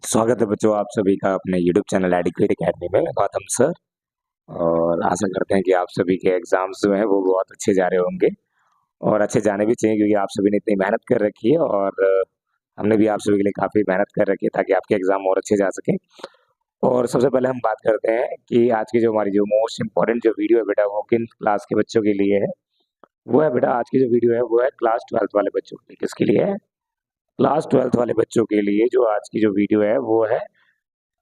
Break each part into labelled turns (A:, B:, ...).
A: स्वागत है बच्चों आप सभी का अपने YouTube चैनल एडिक्वेट एकेडमी में। गौतम सर। और आशा करते हैं कि आप सभी के एग्जाम्स जो हैं वो बहुत अच्छे जा रहे होंगे और अच्छे जाने भी चाहिए, क्योंकि आप सभी ने इतनी मेहनत कर रखी है और हमने भी आप सभी के लिए काफ़ी मेहनत कर रखी है ताकि आपके एग्जाम और अच्छे जा सकें। और सबसे पहले हम बात करते हैं कि आज की जो हमारी जो मोस्ट इम्पोर्टेंट जो वीडियो है बेटा वो किन क्लास के बच्चों के लिए है। वो है बेटा, आज की जो वीडियो है वो है क्लास 12th वाले बच्चों के लिए। किसके लिए है? क्लास 12th वाले बच्चों के लिए जो आज की जो वीडियो है वो है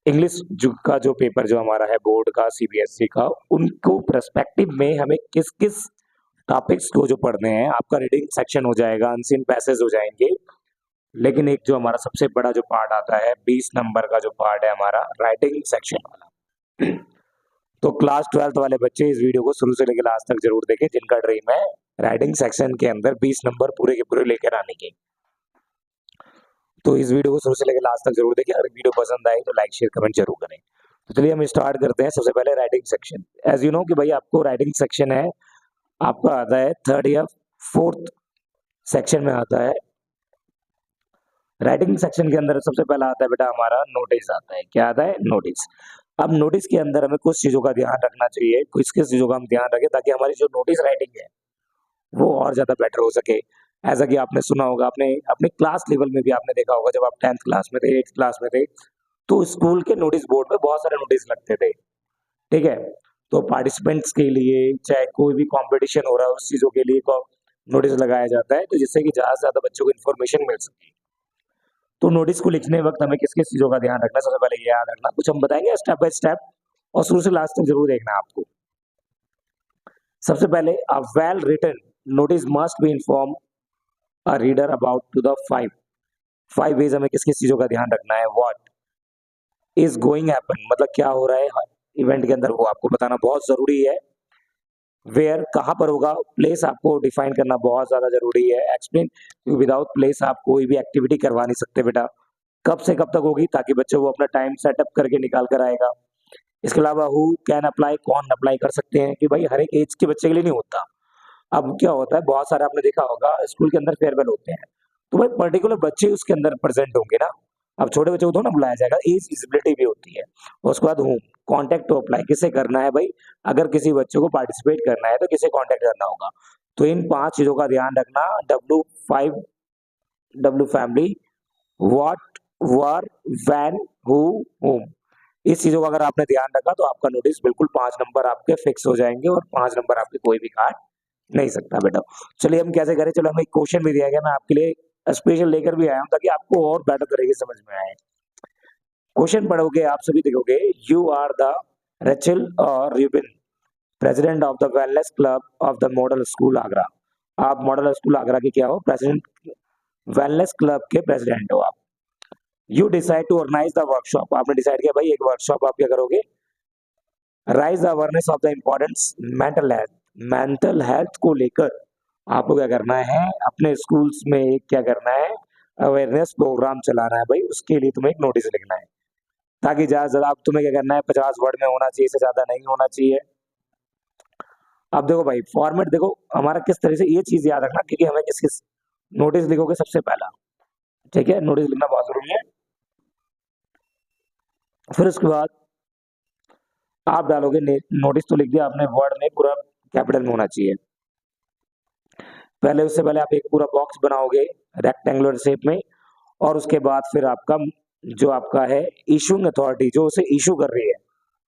A: इंग्लिश का जो पेपर जो हमारा है बोर्ड का, सीबीएसई का, उनको पर्सपेक्टिव में हमें किस किस टॉपिक्स को जो पढ़ने हैं। आपका रीडिंग सेक्शन हो जाएगा, अनसीन पैसेज हो जाएंगे, लेकिन एक जो हमारा सबसे बड़ा जो पार्ट आता है 20 नंबर का जो पार्ट है हमारा राइटिंग सेक्शन वाला। तो क्लास 12th वाले बच्चे इस वीडियो को शुरू से लेकर लास्ट तक जरूर देखें, जिनका ड्रीम है राइटिंग सेक्शन के अंदर 20 नंबर पूरे के पूरे लेकर आने के। तो इस वीडियो को शुरू से लेकर लास्ट तक जरूर देखें। अगर वीडियो पसंद आई तो लाइक शेयर कमेंट जरूर करें। तो चलिए हम स्टार्ट करते हैं। सबसे पहले writing section. As you know कि भाई आपको राइटिंग सेक्शन है, आपका आता है थर्ड या फोर्थ सेक्शन में आता है। राइटिंग सेक्शन के अंदर सबसे पहला आता है बेटा हमारा नोटिस आता है। क्या आता है? नोटिस। अब नोटिस के अंदर हमें कुछ चीजों का ध्यान रखना चाहिए, कुछ किस चीजों का हम ध्यान रखें ताकि हमारी जो नोटिस राइटिंग है वो और ज्यादा बेटर हो सके। ऐसा कि आपने सुना होगा, आपने अपने क्लास लेवल में भी आपने देखा होगा, जब आप 10th क्लास में थे, 8th क्लास में थे, तो स्कूल के नोटिस बोर्ड पे बहुत सारे नोटिस लगते थे। ठीक है? तो पार्टिसिपेंट्स के लिए चाहे कोई भी कंपटीशन हो रहा है उस चीजों के लिए नोटिस लगाया जाता है, तो जिससे कि ज्यादा से ज्यादा बच्चों को इन्फॉर्मेशन मिल सके। तो नोटिस को लिखने वक्त हमें किस किस चीजों का ध्यान रखना, सबसे पहले ये याद रखना, कुछ हम बताएंगे स्टेप बाय स्टेप और शुरू से लास्ट तक जरूर देखना आपको। सबसे पहले a well written notice must be inform a reader about to the five ways. हमें किस किस चीजों का ध्यान रखना है। व्हाट इज गोइंग हैपन, मतलब क्या हो रहा है इवेंट के अंदर, वो आपको बताना बहुत जरूरी है। वेयर, कहां पर होगा। प्लेस आपको डिफाइन करना बहुत ज्यादा जरूरी है। एक्सप्लेन, विदाउट प्लेस आप कोई भी एक्टिविटी करवा नहीं सकते बेटा। कब से कब तक होगी, ताकि बच्चे वो अपना टाइम सेटअप करके निकाल कर आएगा। इसके अलावा हु कैन अप्लाई, कौन अप्लाई कर सकते हैं, कि भाई हर एक एज के बच्चे के लिए नहीं होता। अब क्या होता है, बहुत सारे आपने देखा होगा स्कूल के अंदर फेयरवेल होते हैं, तो भाई पर्टिकुलर बच्चे उसके अंदर प्रेजेंट होंगे ना। अब छोटे बच्चे को तो ना बुलाया जाएगा, एज विजिबिलिटी भी होती है। और उसके बाद होम कॉन्टेक्ट टू अप्लाई, किसे करना है भाई, अगर किसी बच्चे को पार्टिसिपेट करना है तो किसे कॉन्टेक्ट करना होगा। तो इन 5 चीजों का ध्यान रखना। W5, W family, what, were, when, who, home. इस चीजों का अगर आपने ध्यान रखा तो आपका नोटिस बिल्कुल 5 नंबर आपके फिक्स हो जाएंगे और 5 नंबर आपके कोई भी काट नहीं सकता बेटा। चलिए हम कैसे करें। चलो हमें एक क्वेश्चन भी दिया गया, मैं आपके लिए स्पेशल लेकर भी आया हूं ताकि आपको और बेटर तरीके से समझ में आए। क्वेश्चन पढ़ोगे आप सभी देखोगे, यू आर द रेचल और Robin president of the wellness club of the model school Agra. आप मॉडल स्कूल आगरा के क्या हो? प्रेसिडेंट, वेलनेस क्लब के प्रेसिडेंट हो आप। You decide to organise the workshop, आपने डिसाइड किया भाई एक वर्कशॉप आप क्या करोगे। Raise the awareness of the importance mental health, mental health को लेकर आपको क्या करना है, अपने स्कूल्स में एक क्या करना है, अवेयरनेस प्रोग्राम चलाना है भाई। उसके लिए तुम्हें एक नोटिस लिखना है, ताकि ज्यादा से ज्यादा तुम्हें क्या करना है, 50 वर्ड में होना चाहिए, इससे ज्यादा नहीं होना चाहिए। अब देखो भाई फॉर्मेट देखो हमारा किस तरह से, ये चीज याद रखना, क्योंकि हमें किस किस नोटिस लिखोगे सबसे पहला। ठीक है, नोटिस लिखना बहुत जरूरी है। फिर उसके बाद आप डालोगे नोटिस तो लिख दिया आपने, वर्ड में पूरा कैपिटल में होना चाहिए। पहले उससे पहले आप एक पूरा बॉक्स बनाओगे रेक्टेंगुलर शेप में, और उसके बाद फिर आपका जो आपका है इशूइंग अथॉरिटी, जो उसे इशू कर रही है,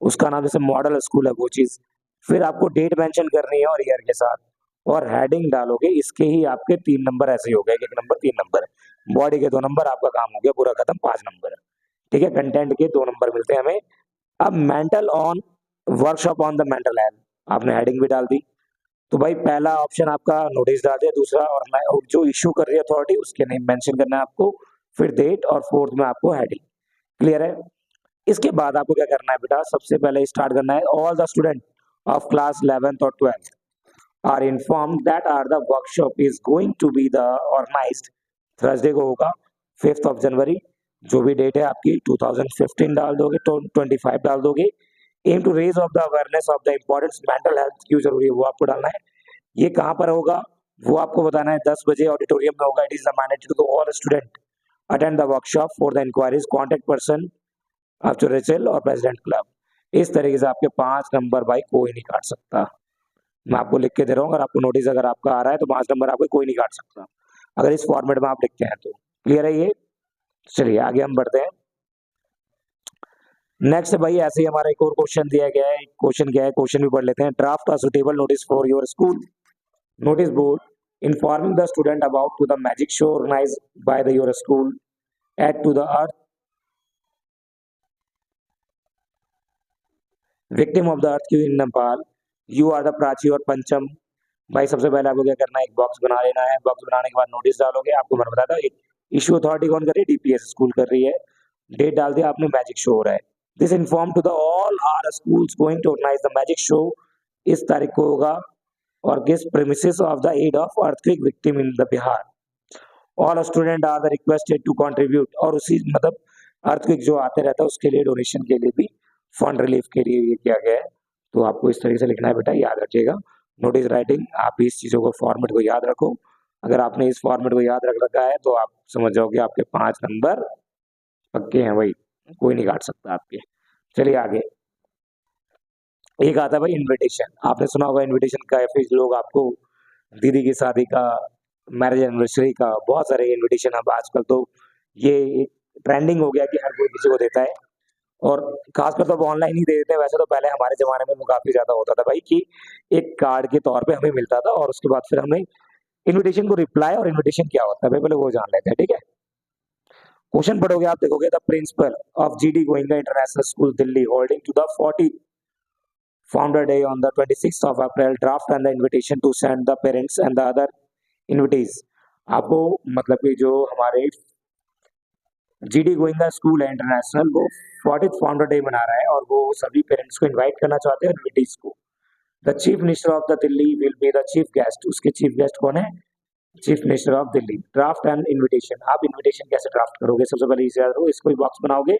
A: उसका नाम जैसे मॉडल स्कूल है वो चीज। फिर आपको डेट मेंशन करनी है और ईयर के साथ, और हेडिंग डालोगे। इसके ही आपके 3 नंबर ऐसे ही हो गए, 1 नंबर 3 नंबर। बॉडी के 2 नंबर, आपका काम हो गया पूरा खत्म, 5 नंबर। ठीक है, कंटेंट के 2 नंबर मिलते हैं हमें। अब mental on, workshop on the mental health, आपने हेडिंग भी डाल दी। तो भाई पहला ऑप्शन आपका नोटिस डाल दिया, दूसरा और जो इशू कर रही है अथॉरिटी उसके नेम मेंशन करना है आपको, फिर डेट, और फोर्थ में आपको हेडिंग। क्लियर है? इसके बाद आपको क्या करना है बेटा, सबसे पहले स्टार्ट करना है, all the student of class 11th और 12th are informed that are the workshop is going to be the organised, Thursday को होगा 5th ऑफ जनवरी। जो भी डेट है आपकी 2015 डाल दोगे, 25 डाल दोगे। Aim to raise of the awareness of the importance mental health, क्यों जरूरी है वो आपको डालना है। ये कहाँ पर होगा वो आपको बताना है, 10 बजे ऑडिटोरियम में होगा। It is the mandatory to all student attend the workshop for the inquiries, contact person of Rachel और प्रेसिडेंट क्लब। इस तरीके से आपके 5 नंबर भाई कोई नहीं काट सकता। मैं आपको लिख के दे रहा हूँ, अगर आपको नोटिस अगर आपका आ रहा है तो 5 नंबर आपको कोई नहीं काट सकता, अगर इस फॉर्मेट में आप लिखते हैं तो। क्लियर है ये? चलिए आगे हम बढ़ते हैं। नेक्स्ट भाई ऐसे ही हमारा एक और क्वेश्चन दिया गया है, क्वेश्चन क्या है, क्वेश्चन भी पढ़ लेते हैं। Draft a suitable notice for your school notice board informing the student about to the magic show organised by the your school at to the earth victim of the earth in Nepal. You are the Prachi और पंचम। भाई सबसे पहले आपको क्या करना है, एक box बना लेना है। बॉक्स बनाने के बाद नोटिस डालोगे। आपको मैंने बताया था इश्यू अथॉरिटी कौन कर रही है, डीपीएस स्कूल कर रही है। डेट डाल दिया आपने, मैजिक शो हो रहा है। This inform to the all are schools going to organise the magic show, इस तारीख को होगा और किस premises of the aid of earthquake victim in the Bihar. All student are the requested to contribute, और उसी मतलब अर्थक्वेक जो आते रहता है उसके लिए डोनेशन के लिए भी, फंड रिलीफ के लिए ये किया गया है। तो आपको इस तरीके से लिखना है बेटा, याद रखिएगा। नोटिस राइटिंग, आप इस चीजों को फॉर्मेट को याद रखो। अगर आपने इस फॉर्मेट को याद रख रखा है तो आप समझ जाओगे आपके 5 नंबर पक्के हैं भाई, कोई नहीं काट सकता आपके। चलिए आगे। एक आता है भाई इनविटेशन। आपने सुना होगा इनविटेशन का, फिर लोग आपको दीदी की शादी का, मैरिज एनिवर्सरी का, बहुत सारे इनविटेशन अब आजकल तो ये ट्रेंडिंग हो गया कि हर कोई किसी को देता है, और खासकर तो अब ऑनलाइन ही दे देते हैं। वैसे तो पहले हमारे जमाने में वो काफी ज्यादा होता था भाई कि एक कार्ड के तौर पे हमें मिलता था, और उसके बाद फिर हमें इनविटेशन को रिप्लाई, और इनविटेशन क्या होता है भाई पहले वो जान लेते हैं, ठीक है। क्वेश्चन पढ़ोगे आप देखोगे, the principal of GD Goenka international school Delhi holding to the 40 founder day on the 26th of April draft and the invitation to send the parents and the other invitees। आपको मतलब कि जो हमारे जीडी गोइंगा स्कूल है international, वो 40th founder day मना रहा है और वो सभी पेरेंट्स को इनवाइट करना चाहते हैं, इन्विटीज को। The chief minister of the Delhi will be the chief guest. उसके चीफ गेस्ट कौन है? Chief minister of Delhi. Draft and invitation, आप इन्विटेशन कैसे ड्राफ्ट करोगे? सबसे पहले इसे याद रखो, इसको भी बॉक्स बनाओगे।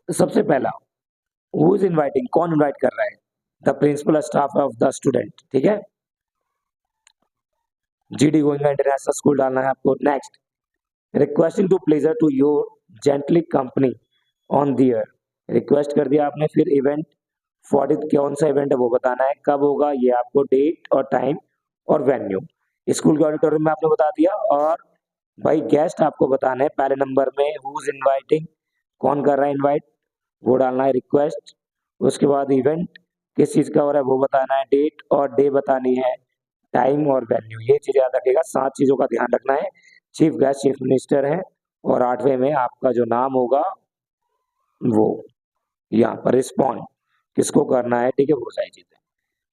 A: सबसे पहला, हु इज इनवाइटिंग, कौन इनवाइट कर रहा है? The principal staff of the student, ठीक है। जीडी गोइंगा इंटरनेशनल स्कूल डालना है आपको। Next, requesting to pleasure to your gently company on their. Request कर दिया आपने। फिर इवेंट 40 कौन सा इवेंट है वो बताना है, कब होगा ये आपको, डेट और टाइम और वेन्यू। स्कूल के ऑडिटोरियम में आपने बता दिया। और भाई गेस्ट आपको बताना है पहले नंबर में, हु इज इनवाइटिंग, कौन कर रहा है इनवाइट, वो डालना है। रिक्वेस्ट, उसके बाद इवेंट किस चीज का हो रहा है वो बताना है, डेट और डे बतानी है, टाइम और वेन्यू, ये चीज याद रखिएगा। 7 चीजों का ध्यान रखना है। चीफ गेस्ट चीफ मिनिस्टर है, और 8वें में आपका जो नाम होगा वो यहाँ पर रिस्पॉन्ड किसको करना है, ठीक है, वो सारी चीजें।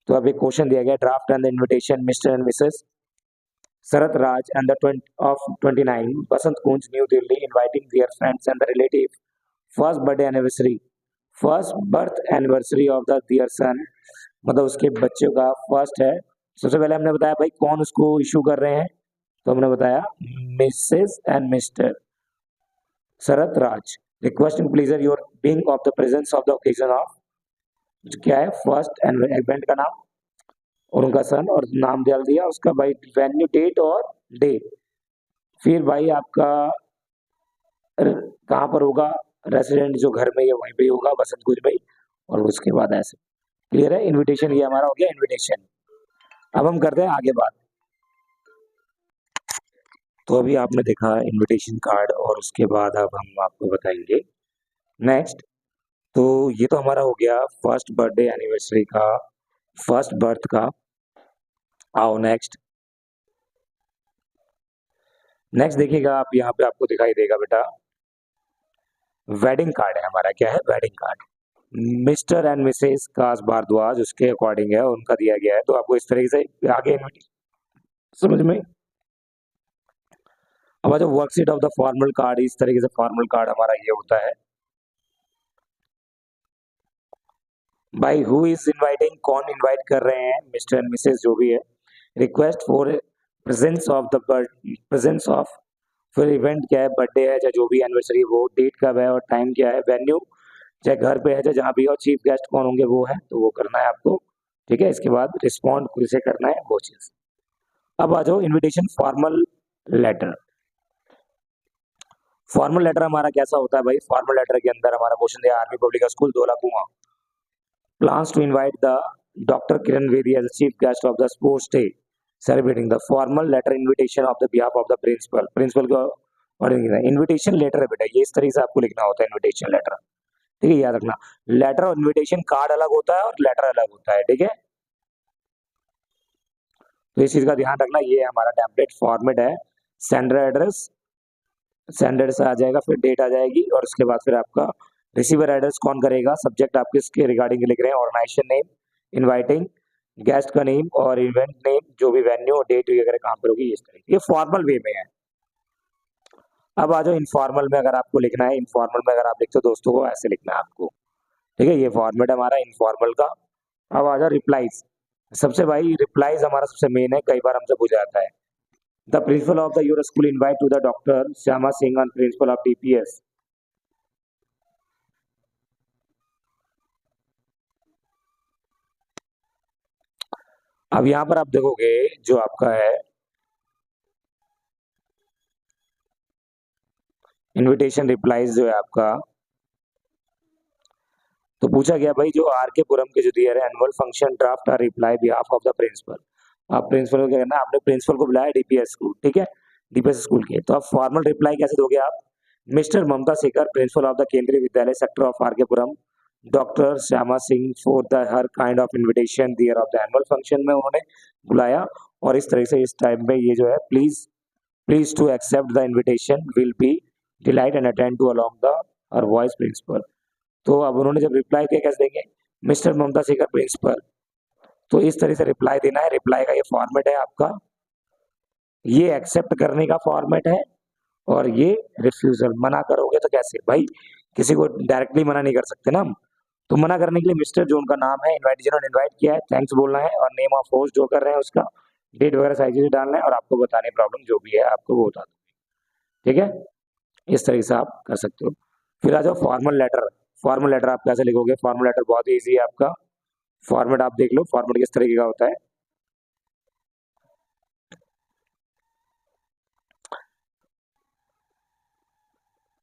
A: तो अब एक क्वेश्चन दिया गया, draft and invitation mister and Mrs Sharat Raj and the 29 Basant Kunj New Delhi inviting their friends and the relative first birthday anniversary, first birth anniversary of the their son, मतलब उसके बच्चों का फर्स्ट है। सबसे पहले हमने बताया भाई कौन उसको इशू कर रहे हैं, तो हमने बताया Mrs and Mr Sharat Raj. Requesting pleasure your being of the presence of the occasion of, क्या है, फर्स्ट एंड इवेंट का नाम और उनका सन, और नाम डाल दिया उसका भाई, वेन्यू, डेट और डे। फिर भाई आपका कहाँ पर होगा, रेसिडेंट जो घर में, या वहीं पे होगा बसंत कुंज में। और उसके बाद ऐसे। क्लियर है? इनविटेशन ये हमारा हो गया इनविटेशन। अब हम करते हैं आगे बात। तो अभी आपने देखा इनविटेशन कार्ड, और उसके बाद अब हम आपको बताएंगे नेक्स्ट। तो ये तो हमारा हो गया फर्स्ट बर्थडे एनिवर्सरी का, फर्स्ट बर्थ का। आओ नेक्स्ट। नेक्स्ट देखिएगा आप, यहाँ पे आपको दिखाई देगा बेटा, वेडिंग कार्ड है हमारा। क्या है? Wedding card. Mister and Mrs काश भारद्वाज, उसके अकॉर्डिंग है, उनका दिया गया है। तो आपको इस तरीके से आगे समझ में। अब जो worksheet of the formal card, इस तरीके से फॉर्मल कार्ड हमारा ये होता है भाई। हु इज इनवाइटिंग, कौन इनवाइट कर रहे हैं, मिस्टर एंड मिसेस जो भी है। रिक्वेस्ट फॉर प्रेजेंस ऑफ, फिर इवेंट क्या है, बर्थडे है चाहे जो भी एनिवर्सरी, वो डेट कब है और टाइम क्या है, वेन्यू चाहे घर पे है चाहे जहाँ भी हो, चीफ गेस्ट कौन होंगे वो है, तो वो करना है आपको, ठीक है। इसके बाद रिस्पॉन्ड किसे करना है वो चीज। अब आ जाओ invitation formal letter. Formal letter हमारा कैसा होता है भाई? फॉर्मल लेटर के अंदर हमारा क्वेश्चन दिया, army public school Dhaula Kuan plans to invite the Dr. Kiran Vedi as the chief guest of the sports day, celebrating the formal letter invitation of the behalf of the principal. Principal को invitation letter है बेटा, ये इस तरीके से आपको लिखना होता है इन्विटेशन लेटर। ठीक है, याद रखना। लेटर और इन्विटेशन कार्ड अलग होता है और लेटर अलग होता है। ठीक है, तो इस चीज का ध्यान रखना। ये हमारा टेम्पलेट फॉर्मेट है। सेंडर एड्रेस, सेंडर से आ जाएगा, फिर डेट आ जाएगी, और उसके बाद फिर आपका रिसीवर एड्रेस कौन करेगा, सब्जेक्ट आप किसके रिगार्डिंग लिख रहे हैं, ऑर्गेनाइजेशन नेम, इनवाइटिंग गेस्ट का नेम और इवेंट नेम, जो भी वेन्यू डेट वगैरह कहाँ पर होगी, इस तरीके। ये फॉर्मल वे में है। अब आ जाओ इनफॉर्मल में। अगर आपको लिखना है इनफॉर्मल में, अगर आप लिखते हो दोस्तों को ऐसे लिखना है आपको। ठीक है, ये फॉर्मेट है हमारा इनफॉर्मल का। अब आ जाओ रिप्लाईज। सबसे भाई रिप्लाईज हमारा सबसे मेन है, कई बार हमसे पूछा जाता है। The principal of the your school invite to the doctor Shyama Singh on principal of DPS. अब यहाँ पर आप देखोगे जो आपका है इनविटेशन रिप्लाईज जो है आपका, तो पूछा गया भाई जो आर के पुरम के जो दिया है annual function draft are reply behalf of the principal. आप प्रिंसिपल को क्या करना है, आपने प्रिंसिपल को बुलाया डीपीएस स्कूल। ठीक है, डीपीएस स्कूल के, तो आप फॉर्मल रिप्लाई कैसे दोगे आप? Mister Mamta Shekhar principal of the Kendriya Vidyalaya sector of R K Puram, doctor Shyama Singh for the her kind of invitation their of the annual function में उन्होंने बुलाया, और इस तरह से इस टाइम में ये जो है please to accept the invitation, will be delight and attend to along the और वाइस प्रिंसिपल। तो अब उन्होंने जब रिप्लाई किया कैसे देंगे, मिस्टर ममता शेखर प्रिंसिपल। तो इस तरह से रिप्लाई देना है। रिप्लाई का ये फॉर्मेट है आपका, ये एक्सेप्ट करने का फॉर्मेट है, और ये रिफ्यूजल। मना करोगे तो कैसे भाई, किसी को डायरेक्टली मना नहीं कर सकते ना हम। तो मना करने के लिए मिस्टर जो उनका नाम है, इन्वाइट जिन्होंने इन्वाइट किया है, थैंक्स बोलना है, और नेम ऑफ होस्ट जो कर रहे हैं उसका डेट वगैरह सारी चीजें डालना है, और आपको बताने प्रॉब्लम जो भी है आपको वो बता दो। ठीक है, इस तरीके से आप कर सकते हो। फिर आ जाओ फॉर्मल लेटर। फॉर्मल लेटर आप कैसे लिखोगे? फॉर्मल लेटर बहुत ही ईजी है आपका। फॉर्मेट आप देख लो, फॉर्मेट किस तरीके का होता है।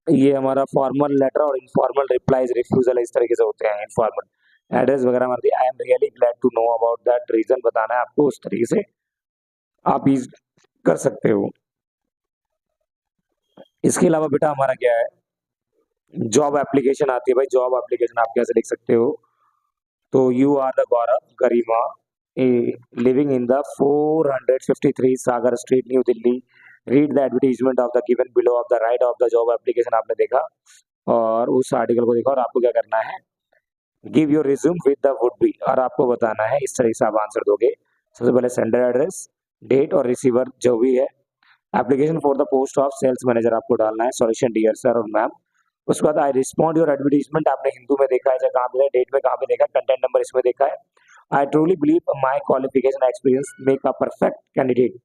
A: ये हमारा फॉर्मल लेटर और इनफॉर्मल रिप्लाईज रिफ्यूजल इस तरीके से होते हैं। इनफॉर्मल एड्रेस वगैरह हमारे I am really glad to know about that, reason बताना है आपको, उस तरीके से आप यूज कर सकते हो। इसके अलावा बेटा हमारा क्या है, जॉब एप्लीकेशन आती है भाई। जॉब एप्लीकेशन आप कैसे लिख सकते हो? तो you are the Gaurav Garima living in the 453 Sagar street New Delhi, read the advertisement of the given below of the right of the job application. आपने देखा और उस आर्टिकल को देखा, और आपको क्या करना है, give your resume with the would be, और आपको बताना है। इस तरह से आप आंसर दोगे। सबसे पहले सेंडर एड्रेस, डेट और रिसीवर जो भी है, application for the post of sales manager आपको डालना है, सॉल्यूशन डियर सर और मैम। उसके बाद आई रिस्पॉन्ड योर एडवर्टीजमेंट, आपने हिंदू में देखा है, कहाँ पे डेट में, कहाँ पे देखा, कंटेंट नंबर इसमें देखा है। आई truly believe my qualification experience make a perfect candidate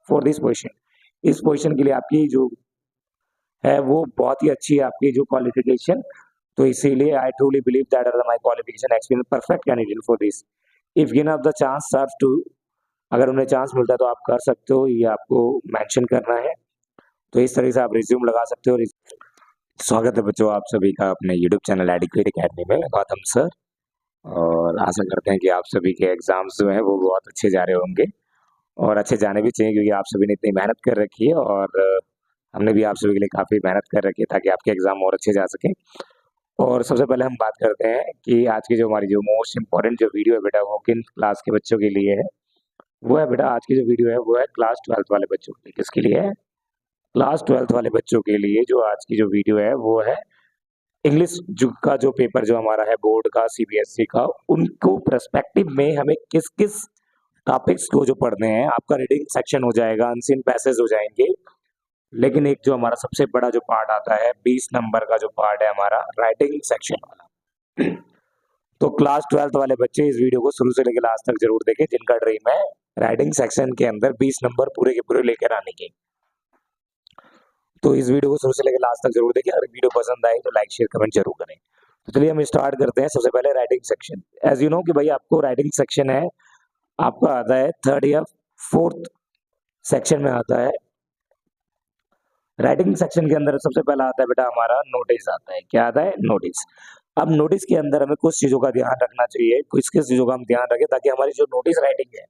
A: for this position. इस पोजिशन के लिए आपकी जो है वो बहुत ही अच्छी है, आपकी जो क्वालिफिकेशन। तो इसीलिए I truly believe that are my qualification experience perfect candidate for this, if given of the chance serve to. अगर उन्हें चांस मिलता है तो आप कर सकते हो, ये आपको मेंशन करना है। तो इस तरह से आप रिज्यूम लगा सकते हो। स्वागत है बच्चों आप सभी का अपने यूट्यूब चैनल एडिक्वेट अकेडमी में, गौतम सर। और आशा करते हैं कि आप सभी के एग्जाम्स जो हैं वो बहुत अच्छे जा रहे होंगे, और अच्छे जाने भी चाहिए, क्योंकि आप सभी ने इतनी मेहनत कर रखी है, और हमने भी आप सभी के लिए काफ़ी मेहनत कर रखी है ताकि आपके एग्जाम और अच्छे जा सकें। और सबसे पहले हम बात करते हैं कि आज की जो हमारी जो मोस्ट इम्पॉर्टेंट जो वीडियो है बेटा, वो किन क्लास के बच्चों के लिए है। वो है बेटा, आज की जो वीडियो है वो है क्लास 12th वाले बच्चों के लिए। किसके लिए है? क्लास 12th वाले बच्चों के लिए। जो आज की जो वीडियो है वो है इंग्लिश का जो पेपर जो हमारा है बोर्ड का, सीबीएसई का, उनको पर्सपेक्टिव में हमें किस किस टॉपिक्स को जो पढ़ने हैं। आपका रीडिंग सेक्शन हो जाएगा, अनसीन पैसेज हो जाएंगे, लेकिन एक जो हमारा सबसे बड़ा जो पार्ट आता है 20 नंबर का जो पार्ट है हमारा राइटिंग सेक्शन वाला। तो क्लास 12th वाले बच्चे इस वीडियो को शुरू से लेकर लास्ट तक जरूर देखें, जिनका ड्रीम है राइटिंग सेक्शन के अंदर 20 नंबर पूरे के पूरे लेकर आने के। तो इस वीडियो को शुरू से लेकर लास्ट तक जरूर देखें। अगर वीडियो पसंद आए तो लाइक शेयर कमेंट जरूर करें। तो चलिए हम स्टार्ट करते हैं। सबसे पहले writing section. As you know कि भाई आपको राइटिंग सेक्शन है, आपका आता है 3rd या 4th सेक्शन में आता है राइटिंग सेक्शन के अंदर सबसे पहला आता है बेटा हमारा नोटिस आता है। क्या आता है? नोटिस। अब नोटिस के अंदर हमें कुछ चीजों का ध्यान रखना चाहिए, कुछ किस चीजों का हम ध्यान रखें ताकि हमारी जो नोटिस राइटिंग है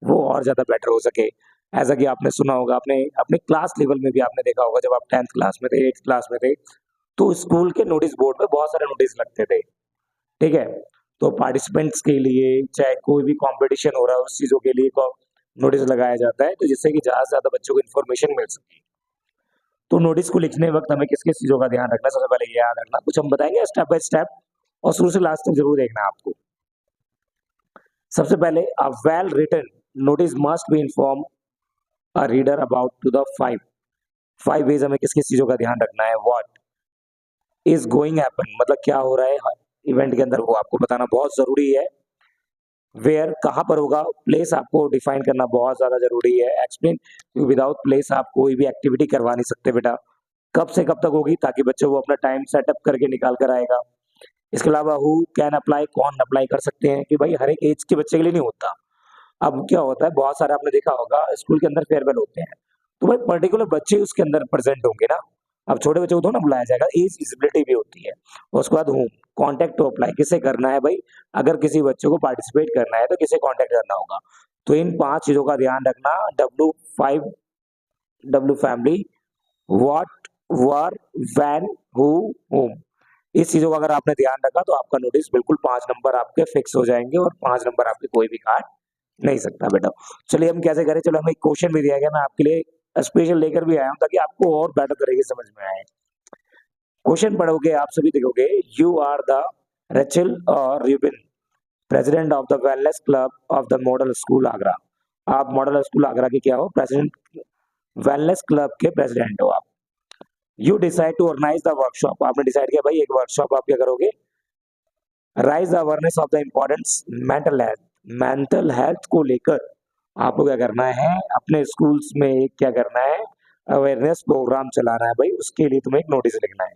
A: वो और ज्यादा बेटर हो सके। ऐसा कि आपने सुना होगा, आपने अपने क्लास लेवल में भी आपने देखा होगा, जब आप 10th क्लास में थे, 8th क्लास में थे, तो स्कूल के नोटिस बोर्ड पे बहुत सारे नोटिस लगते थे। ठीक है, तो पार्टिसिपेंट्स के लिए चाहे कोई भी कंपटीशन हो रहा है उस चीजों के लिए नोटिस लगाया जाता है, तो जिससे कि ज्यादा से ज्यादा बच्चों को इन्फॉर्मेशन मिल सके। तो नोटिस को लिखने वक्त हमें किस किस चीजों का ध्यान रखना है, सबसे पहले ये याद रखना, कुछ हम बताएंगे स्टेप बाय स्टेप और शुरू से लास्ट तक जरूर देखना आपको। सबसे पहले a well written notice must be inform a reader about to the five ways हमें किस किस चीजों का ध्यान रखना है। व्हाट इज गोइंग हैपन, मतलब क्या हो रहा है इवेंट के अंदर, वो आपको बताना बहुत जरूरी है। वेयर कहाँ पर होगा, प्लेस आपको डिफाइन करना बहुत ज्यादा जरूरी है। एक्सप्लेन, विदाउट प्लेस आप कोई भी एक्टिविटी करवा नहीं सकते बेटा। कब से कब तक होगी, ताकि बच्चों को अपना टाइम सेटअप करके निकाल कर आएगा। इसके अलावा हु कैन अप्लाई, कौन अप्लाई कर सकते हैं, कि भाई हर एक एज के बच्चे के लिए नहीं होता। अब क्या होता है, बहुत सारे आपने देखा होगा स्कूल के अंदर फेयरवेल होते हैं, तो भाई पर्टिकुलर बच्चे उसके अंदर प्रेजेंट होंगे ना। अब छोटे बच्चों को तो ना बुलाया जाएगा, एज विजिबिलिटी भी होती है। और उसके बाद होम कॉन्टेक्ट टू अप्लाई, किसे करना है भाई, अगर किसी बच्चे को पार्टिसिपेट करना है तो किसे कॉन्टेक्ट करना होगा। तो इन 5 चीजों का ध्यान रखना। W5, W family, what, were, when, who, whom, इस चीजों का अगर आपने ध्यान रखा तो आपका नोटिस बिल्कुल 5 नंबर आपके फिक्स हो जाएंगे और 5 नंबर आपके कोई भी काट नहीं सकता बेटा। चलिए हम कैसे करें, चलो हमें एक क्वेश्चन भी दिया गया, मैं आपके लिए स्पेशल लेकर भी आया हूं ताकि आपको और बेटर तरीके से समझ में आए। क्वेश्चन पढ़ोगे आप सभी देखोगे, यू आर द रेचल और Robin president of the wellness club of the model school Agra. आप मॉडल स्कूल आगरा के क्या हो, प्रेसिडेंट, वेलनेस क्लब के प्रेसिडेंट हो आप। You decide to organise the workshop, आपने डिसाइड किया भाई एक वर्कशॉप आप क्या करोगे। Raise the awareness of the importance mental health, mental health को लेकर आपको क्या करना है, अपने स्कूल्स में एक क्या करना है, अवेयरनेस प्रोग्राम चलाना है भाई। उसके लिए तुम्हें एक नोटिस लिखना है,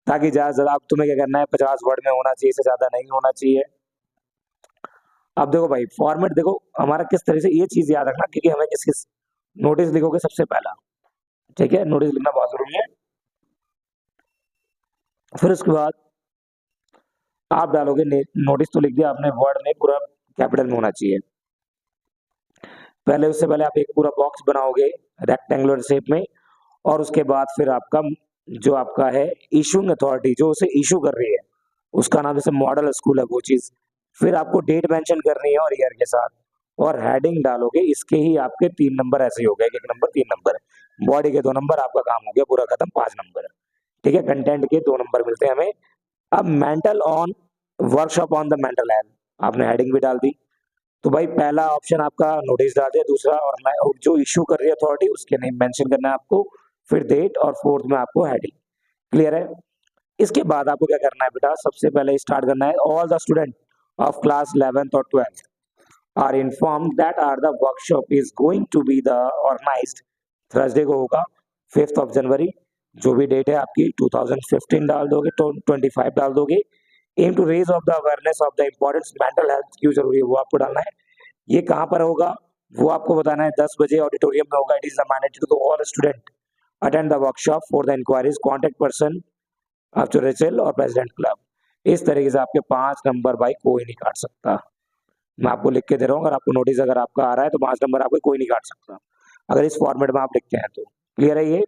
A: ताकि ज्यादा से ज्यादा तुम्हें क्या करना है, 50 वर्ड में होना चाहिए, इससे ज्यादा नहीं होना चाहिए। अब देखो भाई फॉर्मेट देखो हमारा किस तरह से, ये चीज याद रखना, क्योंकि हमें किस किस नोटिस लिखोगे सबसे पहला, ठीक है, नोटिस लिखना बहुत जरूरी है। फिर उसके बाद आप डालोगे नोटिस, तो लिख दिया आपने, वर्ड में पूरा कैपिटल में होना चाहिए। पहले उससे पहले आप एक पूरा बॉक्स बनाओगे रेक्टेंगुलर शेप में, और उसके बाद फिर आपका जो आपका है इशूइंग अथॉरिटी, जो उसे इशू कर रही है, उसका नाम जैसे मॉडल स्कूल है वो चीज। फिर आपको डेट मेंशन करनी है और ईयर के साथ, और हेडिंग डालोगे। इसके ही आपके 3 नंबर ऐसे ही हो गए, 1 नंबर 3 नंबर, बॉडी के 2 नंबर, आपका काम हो गया पूरा खत्म, 5 नंबर। ठीक है, कंटेंट के 2 नंबर मिलते हैं हमें। अब mental on workshop on the mental health, आपने हेडिंग भी डाल दी। तो भाई पहला ऑप्शन आपका नोटिस डाल दिया, दूसरा और जो इशू कर रही है अथॉरिटी उसके नेम मेंशन करना है आपको, फिर डेट, और फोर्थ में आपको हेडिंग। क्लियर है? इसके बाद आपको क्या करना है बेटा, सबसे पहले स्टार्ट करना है, all the student of class 11th और 12th are inform that are the workshop is going to be the organised, Thursday को होगा 5th ऑफ जनवरी, जो भी डेट है आपकी 2015 डाल दोगे, 25 डाल दोगे। Aim to raise of the awareness of the importance mental health क्यों जरूरी है वो आपको डालना है। ये कहाँ पर होगा वो आपको बताना है, 10 बजे ऑडिटोरियम में होगा। It is the mandatory to all student attend the workshop for the inquiries, contact person after Rachel और प्रेसिडेंट क्लब। इस तरीके से आपके 5 नंबर भाई कोई नहीं काट सकता। मैं आपको लिख के दे रहा हूँ, अगर आपको नोटिस अगर आपका आ रहा है तो 5 नंबर आपको कोई नहीं काट सकता, अगर इस फॉर्मेट में आप लिखते हैं तो। क्लियर है ये?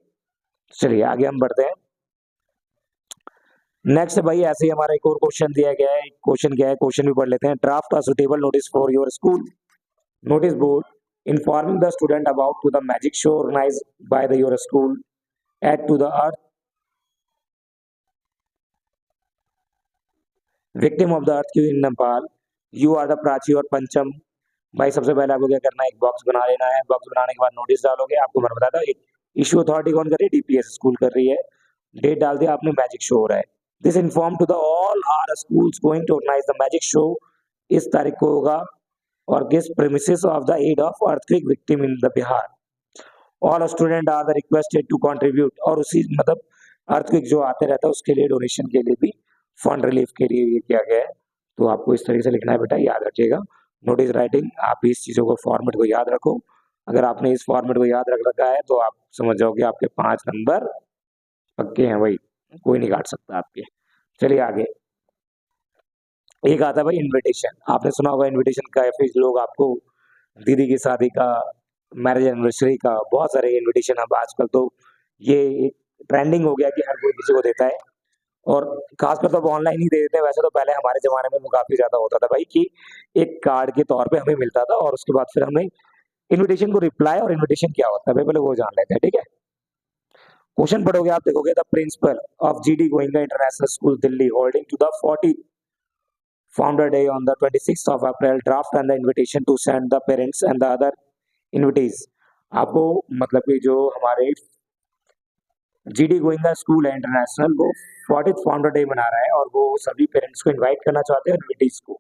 A: चलिए आगे हम बढ़ते हैं। नेक्स्ट भाई ऐसे ही हमारा एक और क्वेश्चन दिया गया है, क्वेश्चन क्या है, क्वेश्चन भी पढ़ लेते हैं। Draft a suitable notice for your school notice board informing the student about to the magic show organized by the your school at to the earth victim of the earthquake in Nepal. You are the Prachi और पंचम। भाई सबसे पहले आपको क्या करना है, एक box बना लेना है। बॉक्स बनाने के बाद नोटिस डालोगे, आपको मैंने बताया था इशू अथॉरिटी कौन कर रही है, डीपीएस स्कूल कर रही है। डेट डाल दिया आपने, मैजिक शो हो रहा है। This inform to the all are schools going to organise the magic show, इस तारीख को होगा, और gives premises of the aid of earthquake victim in the Bihar. All student are the requested to contribute, और उसी मतलब अर्थक्वेक जो आते रहता है उसके लिए डोनेशन के लिए भी, फंड रिलीफ के लिए ये किया गया है। तो आपको इस तरीके से लिखना है बेटा, याद रखिएगा। नोटिस राइटिंग आप इस चीजों को फॉर्मेट को याद रखो, अगर आपने इस फॉर्मेट को याद रख रखा है तो आप समझ जाओगे आपके 5 नंबर पक्के हैं भाई, कोई नहीं काट सकता आपके। चलिए आगे। एक आता है भाई इनविटेशन, आपने सुना होगा इनविटेशन का, फिर लोग आपको दीदी की शादी का, मैरिज एनिवर्सरी का, बहुत सारे इनविटेशन अब आजकल तो ये ट्रेंडिंग हो गया कि हर कोई किसी को देता है, और खासकर तो अब ऑनलाइन ही दे देते हैं। वैसे तो पहले हमारे जमाने में वो काफी ज्यादा होता था भाई कि एक कार्ड के तौर पे हमें मिलता था, और उसके बाद फिर हमें इनविटेशन को रिप्लाई, और इनविटेशन क्या होता है भाई पहले वो जान लेते हैं, ठीक है। क्वेश्चन पढ़ोगे आप देखोगे, the principal of GD Goenka international school Delhi holding to the 40 founder day on the 26th of April draft and the invitation to send the parents and the other invitees। आपको मतलब कि जो हमारे जीडी गोइंगा स्कूल है international, वो 40th founder day मना रहा है, और वो सभी पेरेंट्स को इनवाइट करना चाहते हैं, इन्विटीज को।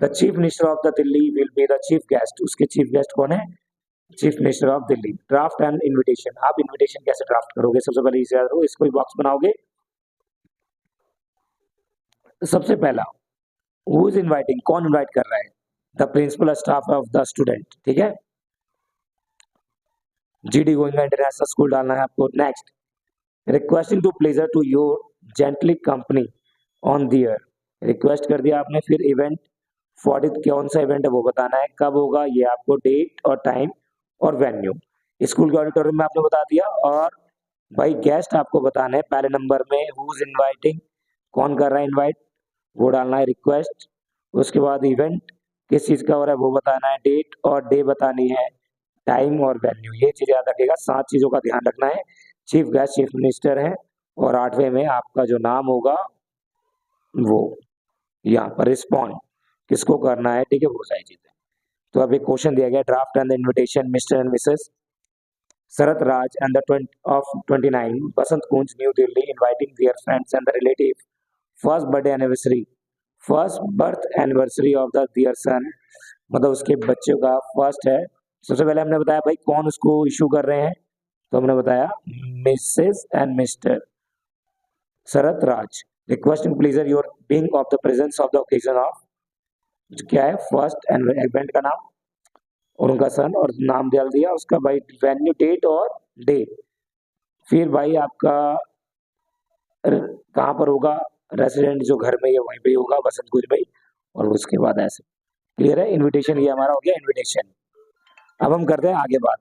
A: The chief minister of the Delhi will be the chief guest, उसके चीफ गेस्ट कौन है? Chief minister of Delhi. Draft and invitation, आप इन्विटेशन कैसे ड्राफ्ट करोगे? सबसे पहले इसे याद रखो, इसको भी बॉक्स बनाओगे। सबसे पहला, हु इज इनवाइटिंग, कौन इनवाइट कर रहा है? The principal staff of the student, ठीक है। जीडी गोइंगा इंटरनेशनल स्कूल डालना है आपको। Next, requesting to pleasure to your gently company on their, request कर दिया आपने। फिर इवेंट 40 कौन सा इवेंट है वो बताना है, कब होगा ये आपको डेट और टाइम और वेन्यू, स्कूल के ऑडिटोरियम में आपने बता दिया। और भाई गेस्ट आपको बताना है पहले नंबर में, हु इज इनवाइटिंग, कौन कर रहा है इनवाइट, वो डालना है रिक्वेस्ट। उसके बाद इवेंट किस चीज का हो रहा है वो बताना है, डेट और डे बतानी है, टाइम और वेन्यू, ये चीज याद रखेगा। 7 चीजों का ध्यान रखना है। चीफ गेस्ट चीफ मिनिस्टर है, और 8वें में आपका जो नाम होगा वो यहाँ पर रिस्पॉन्ड किसको करना है, ठीक है, वो सारी चीजें। तो अब एक क्वेश्चन दिया गया, draft and the invitation mister and Mrs Sharat Raj and the 29 Basant Kunj New Delhi inviting their friends and the relative first birth anniversary of the their son, मतलब उसके बच्चों का फर्स्ट है। सबसे पहले हमने बताया भाई कौन उसको इशू कर रहे हैं, तो हमने बताया Mrs and Mr Sharat Raj. Requesting pleasure your being of the presence of the occasion of, क्या है, फर्स्ट इवेंट का नाम और उनका सन, और नाम डाल दिया उसका भाई, वेन्यू, डेट और डे। फिर भाई आपका कहाँ पर होगा, रेसिडेंट जो घर में, ये वहीं पे होगा बसंत कुंज में। और उसके बाद ऐसे क्लियर है। इनविटेशन ये हमारा हो गया इनविटेशन। अब हम करते हैं आगे बात।